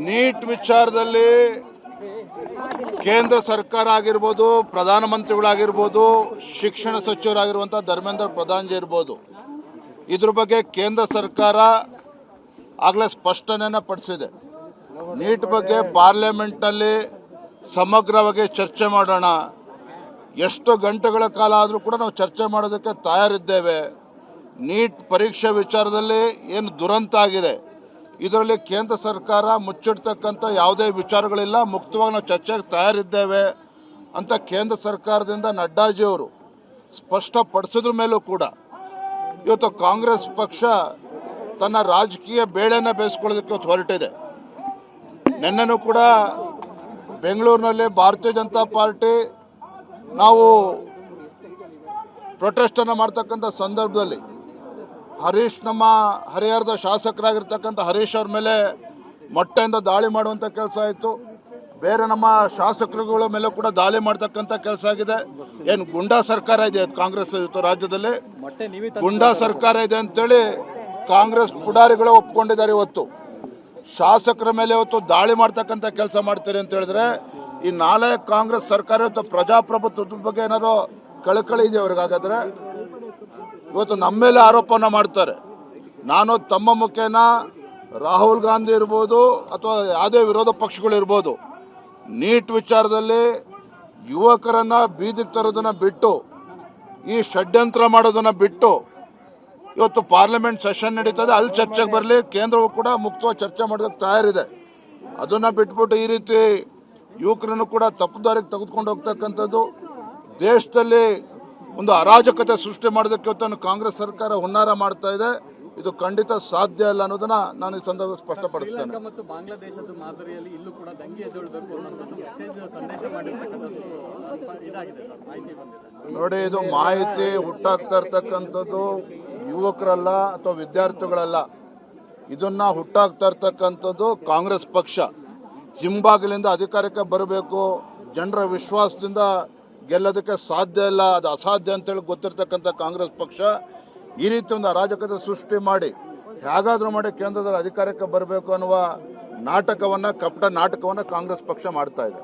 Neat ವಿಚಾರದಲ್ಲಿ ಕೇಂದ್ರ ಸರ್ಕಾರ ಆಗಿರ್ಬೋದು, ಪ್ರಧಾನಮಂತ್ರಿಗಳಾಗಿರ್ಬೋದು, ಶಿಕ್ಷಣ ಸಚಿವರಾಗಿರುವಂಥ ಧರ್ಮೇಂದ್ರ ಪ್ರಧಾನ್ಜಿ ಇರ್ಬೋದು, ಇದ್ರ ಬಗ್ಗೆ ಕೇಂದ್ರ ಸರ್ಕಾರ ಆಗಲೇ ಸ್ಪಷ್ಟನೆಯನ್ನು ಪಡಿಸಿದೆ. ನೀಟ್ ಬಗ್ಗೆ ಪಾರ್ಲಿಮೆಂಟ್ನಲ್ಲಿ ಸಮಗ್ರವಾಗಿ ಚರ್ಚೆ ಮಾಡೋಣ, ಎಷ್ಟು ಗಂಟೆಗಳ ಕಾಲ ಆದರೂ ಕೂಡ ನಾವು ಚರ್ಚೆ ಮಾಡೋದಕ್ಕೆ ತಯಾರಿದ್ದೇವೆ. ನೀಟ್ ಪರೀಕ್ಷೆ ವಿಚಾರದಲ್ಲಿ ಏನು ದುರಂತ ಆಗಿದೆ, ಇದರಲ್ಲಿ ಕೇಂದ್ರ ಸರ್ಕಾರ ಮುಚ್ಚಿಡ್ತಕ್ಕಂಥ ಯಾವುದೇ ವಿಚಾರಗಳಿಲ್ಲ, ಮುಕ್ತವಾಗಿ ನಾವು ಚರ್ಚೆಗೆ ತಯಾರಿದ್ದೇವೆ ಅಂತ ಕೇಂದ್ರ ಸರ್ಕಾರದಿಂದ ನಡ್ಡಾಜಿಯವರು ಸ್ಪಷ್ಟಪಡಿಸಿದ್ರ ಮೇಲೂ ಕೂಡ ಇವತ್ತು ಕಾಂಗ್ರೆಸ್ ಪಕ್ಷ ತನ್ನ ರಾಜಕೀಯ ಬೇಳೆನ ಬೇಯಿಸ್ಕೊಳ್ಳೋದಕ್ಕೆ ಹೊರಟಿದೆ. ನಿನ್ನೆನೂ ಕೂಡ ಬೆಂಗಳೂರಿನಲ್ಲಿ ಭಾರತೀಯ ಜನತಾ ಪಾರ್ಟಿ ನಾವು ಪ್ರೊಟೆಸ್ಟನ್ನು ಮಾಡ್ತಕ್ಕಂಥ ಸಂದರ್ಭದಲ್ಲಿ ನಮ್ಮ ಹರಿಹರದ ಶಾಸಕರಾಗಿರ್ತಕ್ಕಂಥ ಹರೀಶ್ ಅವ್ರ ಮೇಲೆ ಮೊಟ್ಟೆಯಿಂದ ದಾಳಿ ಮಾಡುವಂಥ ಕೆಲಸ ಆಯಿತು. ಬೇರೆ ನಮ್ಮ ಶಾಸಕರುಗಳ ಮೇಲೆ ಕೂಡ ದಾಳಿ ಮಾಡ್ತಕ್ಕಂಥ ಕೆಲಸ ಆಗಿದೆ. ಏನು ಗುಂಡಾ ಸರ್ಕಾರ ಇದೆ ಕಾಂಗ್ರೆಸ್ ಇವತ್ತು ರಾಜ್ಯದಲ್ಲಿ, ಗುಂಡಾ ಸರ್ಕಾರ ಇದೆ ಅಂತೇಳಿ ಕಾಂಗ್ರೆಸ್ ಪುಡಾರಿಗಳು ಒಪ್ಕೊಂಡಿದ್ದಾರೆ. ಇವತ್ತು ಶಾಸಕರ ಮೇಲೆ ಇವತ್ತು ದಾಳಿ ಮಾಡ್ತಕ್ಕಂಥ ಕೆಲಸ ಮಾಡ್ತಾರೆ ಅಂತ ಹೇಳಿದ್ರೆ, ಈ ನಾಳೆ ಕಾಂಗ್ರೆಸ್ ಸರ್ಕಾರ ಇವತ್ತು ಪ್ರಜಾಪ್ರಭುತ್ವದ ಬಗ್ಗೆ ಏನಾದ್ರು ಕಳಕಳಿ ಇದೆ ಅವ್ರಿಗಾಗಾದ್ರೆ ಇವತ್ತು ನಮ್ಮ ಮೇಲೆ ಆರೋಪನ ಮಾಡ್ತಾರೆ. ನಾನು ತಮ್ಮ ಮುಖೇನ ರಾಹುಲ್ ಗಾಂಧಿ ಇರ್ಬೋದು ಅಥವಾ ಯಾವುದೇ ವಿರೋಧ ಪಕ್ಷಗಳಿರ್ಬೋದು, ನೀಟ್ ವಿಚಾರದಲ್ಲಿ ಯುವಕರನ್ನ ಬೀದಿಗೆ ತರೋದನ್ನ ಬಿಟ್ಟು, ಈ ಷಡ್ಯಂತ್ರ ಮಾಡೋದನ್ನ ಬಿಟ್ಟು ಇವತ್ತು ಪಾರ್ಲಿಮೆಂಟ್ ಸೆಷನ್ ನಡೀತದೆ, ಅಲ್ಲಿ ಚರ್ಚೆಗೆ ಬರಲಿ, ಕೇಂದ್ರವು ಕೂಡ ಮುಕ್ತವಾಗಿ ಚರ್ಚೆ ಮಾಡೋದಕ್ಕೆ ತಯಾರಿದೆ. ಅದನ್ನ ಬಿಟ್ಬಿಟ್ಟು ಈ ರೀತಿ ಯುವಕರನ್ನು ಕೂಡ ತಪ್ಪು ದಾರಿಗೆ ತೆಗೆದುಕೊಂಡು ಹೋಗ್ತಕ್ಕಂಥದ್ದು, ದೇಶದಲ್ಲಿ ಒಂದು ಅರಾಜಕತೆ ಸೃಷ್ಟಿ ಮಾಡೋದಕ್ಕೆ ಇವತ್ತು ಕಾಂಗ್ರೆಸ್ ಸರ್ಕಾರ ಹುನ್ನಾರ ಮಾಡ್ತಾ ಇದೆ. ಇದು ಖಂಡಿತ ಸಾಧ್ಯ ಇಲ್ಲ ಅನ್ನೋದನ್ನ ನಾನು ಈ ಸಂದರ್ಭ ಸ್ಪಷ್ಟಪಡಿಸ್ತೇನೆ. ಮತ್ತು ಬಾಂಗ್ಲಾದೇಶದ ಮಾದರಿಯಲ್ಲಿ ಇಲ್ಲೂ ಕೂಡ ದಂಗೆ ಎದ್ದೇಳಬೇಕು ಅನ್ನೋದನ್ನು ಮೆಸೇಜ್ ಸಂದೇಶ ಮಾಡಿರ್ತಕ್ಕಂಥದ್ದು ಇದಾಗಿದೆ ಸರ್, ಮಾಹಿತಿ ಬಂದಿದೆ. ನೋಡಿ, ಇದು ಮಾಹಿತಿ ಹುಟ್ಟಾಗ್ತಾ ಇರ್ತಕ್ಕಂಥದ್ದು ಯುವಕರಲ್ಲ ಅಥವಾ ವಿದ್ಯಾರ್ಥಿಗಳಲ್ಲ, ಇದನ್ನ ಹುಟ್ಟಾಗ್ತಾ ಇರ್ತಕ್ಕಂಥದ್ದು ಕಾಂಗ್ರೆಸ್ ಪಕ್ಷ. ಹಿಂಬಾಗಿಲಿಂದ ಅಧಿಕಾರಕ್ಕೆ ಬರಬೇಕು, ಜನರ ವಿಶ್ವಾಸದಿಂದ ಗೆಲ್ಲೋದಕ್ಕೆ ಸಾಧ್ಯ ಇಲ್ಲ, ಅದು ಅಸಾಧ್ಯ ಅಂತೇಳಿ ಗೊತ್ತಿರ್ತಕ್ಕಂಥ ಕಾಂಗ್ರೆಸ್ ಪಕ್ಷ ಈ ರೀತಿ ಒಂದು ಅರಾಜಕತೆ ಸೃಷ್ಟಿ ಮಾಡಿ ಹೇಗಾದ್ರೂ ಮಾಡಿ ಕೇಂದ್ರದಲ್ಲಿ ಅಧಿಕಾರಕ್ಕೆ ಬರಬೇಕು ಅನ್ನುವ ನಾಟಕವನ್ನ, ಕಪಟ ನಾಟಕವನ್ನ ಕಾಂಗ್ರೆಸ್ ಪಕ್ಷ ಮಾಡ್ತಾ ಇದೆ.